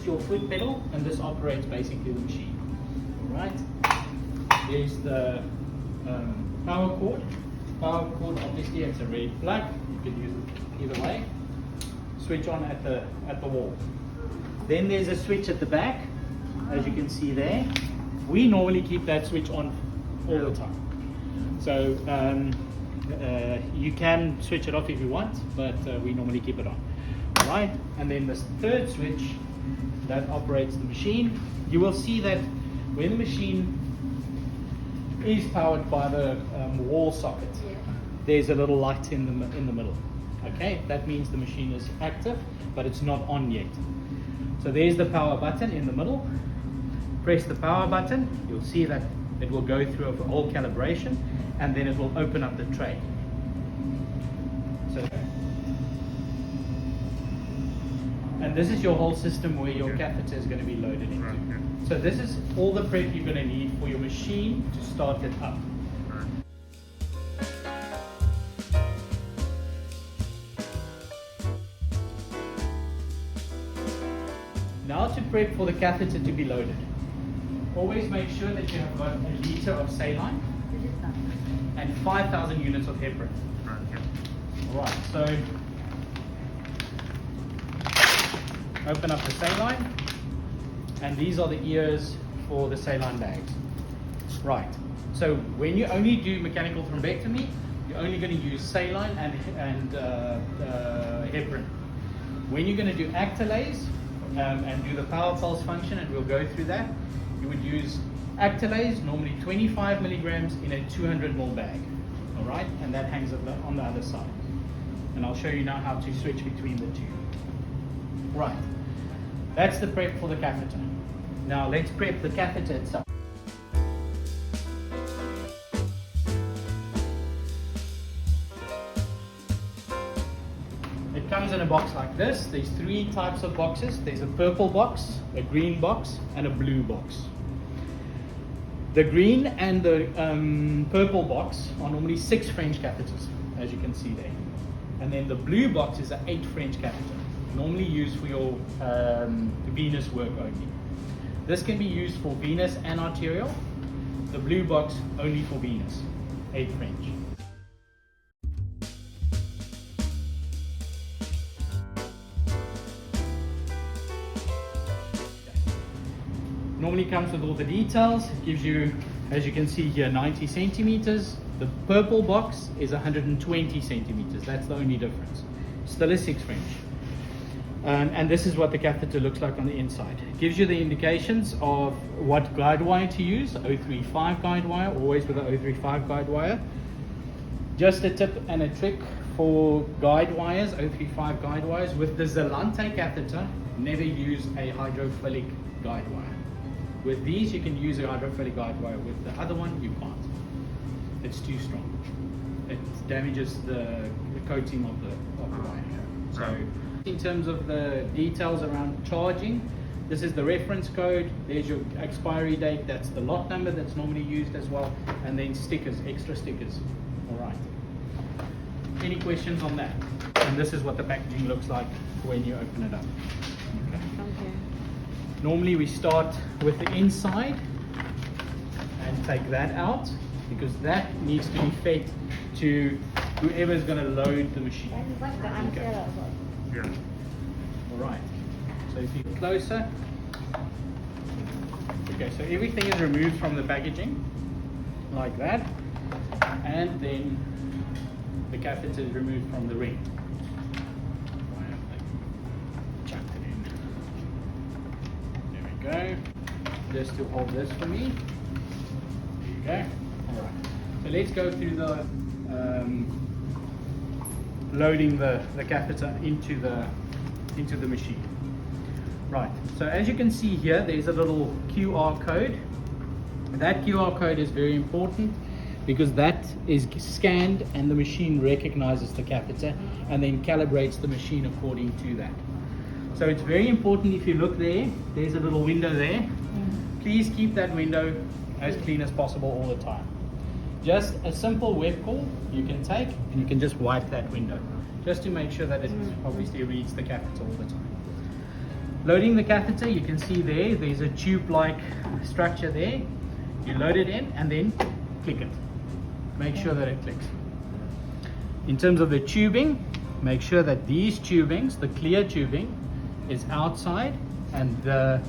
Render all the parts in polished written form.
your foot pedal, and this operates basically the machine. All right. There's the power cord. Power cord, obviously, it's a red plug. You can use it either way. Switch on at the wall. Then there's a switch at the back, as you can see there. We normally keep that switch on all the time. So you can switch it off if you want, but we normally keep it on. All right. And then this third switch that operates the machine. You will see that when the machine is powered by the wall socket, there's a little light in the middle. Okay, that means the machine is active, but it's not on yet. So there's the power button in the middle. Press the power button, you'll see that it will go through a whole calibration, and then it will open up the tray. So, and this is your whole system where your catheter is going to be loaded into. So this is all the prep you're going to need for your machine to start it up. Now to prep for the catheter to be loaded. Always make sure that you have got a liter of saline and 5,000 units of heparin. Alright, so open up the saline, and these are the ears for the saline bags. Right, so when you only do mechanical thrombectomy, you're only going to use saline and heparin. When you're going to do Actylase and do the power pulse function, and we'll go through that, you would use Actylase, normally 25 milligrams in a 200 ml bag. All right, and that hangs on the other side. And I'll show you now how to switch between the two. Right, that's the prep for the catheter. Now let's prep the catheter itself. It comes in a box like this. There's three types of boxes. There's a purple box, a green box, and a blue box. The green and the purple box are normally 6 French catheters, as you can see there. And then the blue box is an 8 French catheter, normally used for your venous work only. This can be used for venous and arterial. The blue box only for venous, 8 French. Normally comes with all the details. It gives you, as you can see here, 90 centimeters. The purple box is 120 centimeters. That's the only difference. Still a 6 French. And this is what the catheter looks like on the inside. It gives you the indications of what guide wire to use. 035 guide wire, always with a 035 guide wire. Just a tip and a trick for guide wires, 035 guide wires. With the Zelante catheter, never use a hydrophilic guide wire. With these, you can use a hydrophilic guide wire. With the other one, you can't. It's too strong. It damages the coating of the wire. So, in terms of the details around charging, this is the reference code. There's your expiry date. That's the lot number that's normally used as well. And then stickers, extra stickers. All right. Any questions on that? And this is what the packaging looks like when you open it up. Okay. Normally we start with the inside and take that out, because that needs to be fed to whoever is going to load the machine. Okay. Yeah. All right. So if you get closer. Okay, so everything is removed from the packaging like that, and then the catheter is removed from the ring. Chuck it in. There we go. Just to hold this for me. There you go. All right. So let's go through the loading the catheter into the machine. Right. So as you can see here, there's a little QR code. That QR code is very important, because that is scanned and the machine recognizes the catheter and then calibrates the machine according to that. So it's very important. If you look there, there's a little window there. Please keep that window as clean as possible all the time. Just a simple web call you can take, and you can just wipe that window just to make sure that it obviously reads the catheter all the time. Loading the catheter, you can see there's a tube-like structure there. You load it in and then click it. Make sure that it clicks. In terms of the tubing, make sure that these tubings, the clear tubing, is outside, and the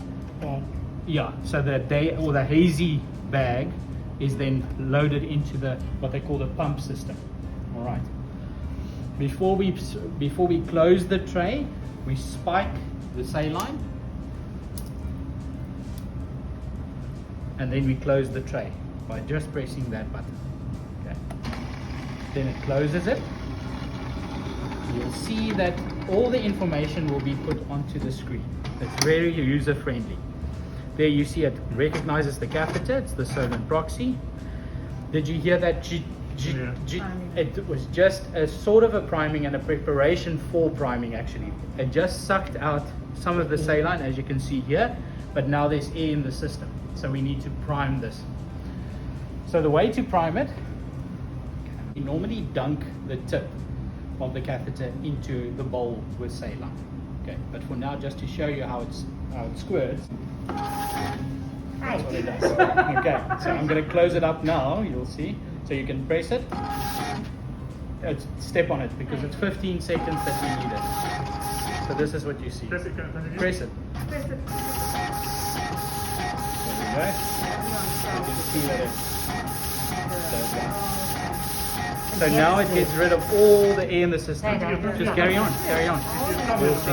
so the hazy bag is then loaded into what they call the pump system. All right. Before we close the tray, we spike the saline, and then we close the tray by just pressing that button. Okay. Then it closes it. You'll see that all the information will be put onto the screen. It's very user friendly. There you see it recognizes the catheter. It's the Solent proxy. Did you hear that? It was just a sort of a priming and a preparation for priming actually. It just sucked out some of the saline, as you can see here, but now there's air in the system. So we need to prime this. So the way to prime it, we normally dunk the tip of the catheter into the bowl with saline. Okay, but for now, just to show you how it squirts, that's what it does. Okay, so I'm going to close it up now. You'll see. So you can press it. Step on it because it's 15 seconds that we need it. So this is what you see. Press it. Press it. There we go. You can see that it does that. So now it gets rid of all the air in the system. Just carry on. We'll see.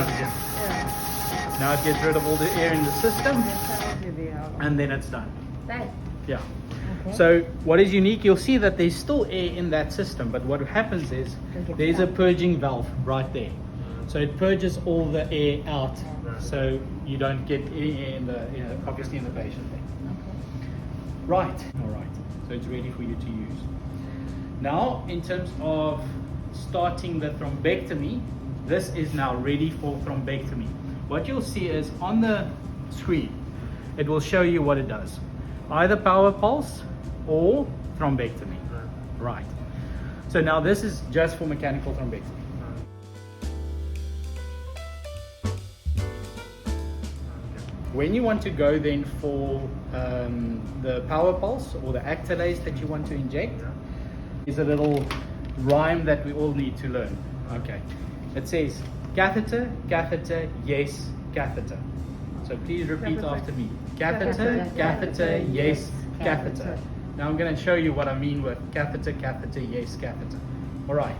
Now it gets rid of all the air in the system, and then it's done. Yeah. So what is unique, you'll see that there's still air in that system, but what happens is there's a purging valve right there. So it purges all the air out, so you don't get any air in the, obviously in the patient there. Right. All right. So it's ready for you to use. Now, in terms of starting the thrombectomy, this is now ready for thrombectomy. What you'll see is on the screen, it will show you what it does. Either power pulse or thrombectomy. Right. So now this is just for mechanical thrombectomy. When you want to go then for the power pulse or the actylase that you want to inject, is a little rhyme that we all need to learn. Okay. It says catheter, catheter, yes, catheter. So please repeat after me. Catheter, catheter, yes, catheter. Now I'm going to show you what I mean with catheter, catheter, yes, catheter. All right.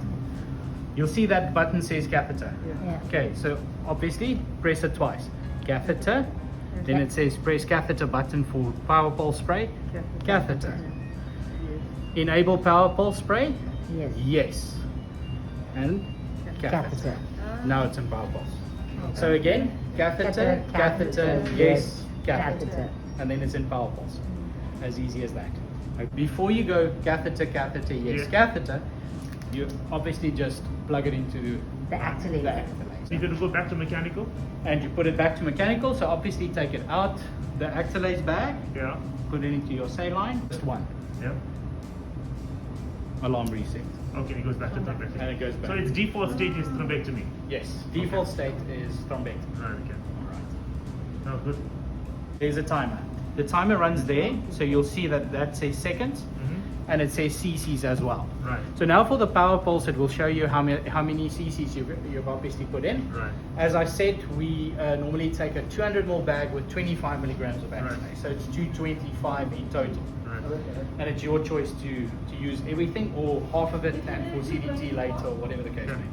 You'll see that button says catheter. Yeah. Okay, so obviously press it twice. Catheter. Then it says press catheter button for power pulse spray. Catheter. Enable power pulse spray. Yes. Yes. And catheter. Now it's in power pulse. So again, catheter, catheter, yes, catheter. And then it's in power pulse. As easy as that. Before you go catheter, catheter, yes, catheter, you obviously just plug it into the activator. So you're going to go back to mechanical? And you put it back to mechanical, so obviously take it out the actylase bag, put it into your saline, just one. Yeah. Alarm reset. Okay, it goes back to thrombectomy. And it goes back. So its default state is thrombectomy? Yes, default state is thrombectomy. Right, okay. All right. Oh, good. There's a timer. The timer runs there, so you'll see that says seconds, and it says cc's as well. Right. So now for the power pulse, it will show you how many cc's you've obviously put in. Right. As I said, we normally take a 200 ml bag with 25 milligrams of actylase, so it's 225 in total. Right. And it's your choice to use everything or half of it, and for CDT later or whatever the case may be.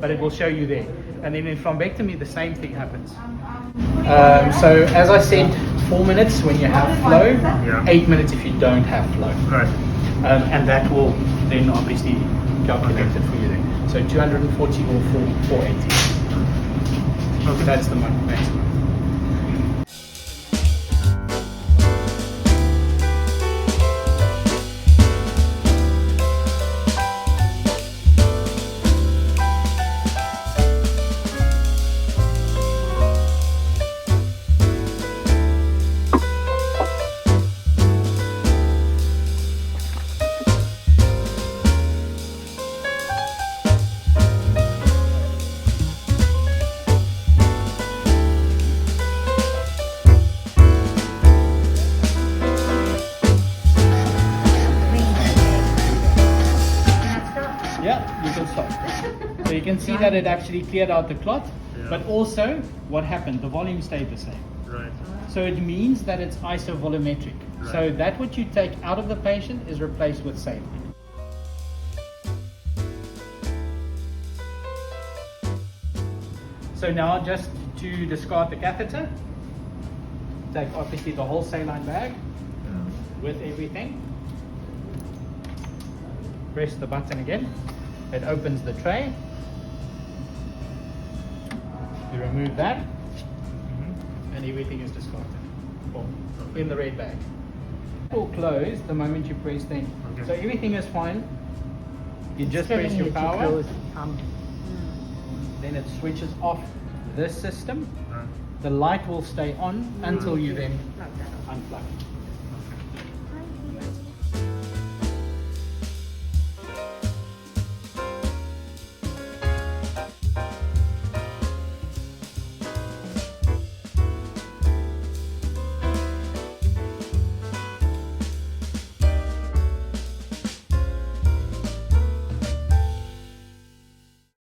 But it will show you there. And then in thrombectomy, the same thing happens. So as I said, 4 minutes when you have flow, 8 minutes if you don't have flow. Right. And that will then obviously calculate it for you then. So 240 or 480. Okay. That's the maximum. you can stop. So you can see that it actually cleared out the clot, Yeah. but also what happened, the volume stayed the same. Right. So it means that it's isovolumetric. So Right. that what you take out of the patient is replaced with saline. So now just to discard the catheter, take obviously the whole saline bag with everything. Press the button again. It opens the tray. You remove that Mm-hmm. and everything is discarded. Boom. In the red bag. It will close the moment you press then. Okay. So everything is fine. You just Telling press your you to power. close, Then it switches off this system. Right. The light will stay on until you then Like that. unplug it.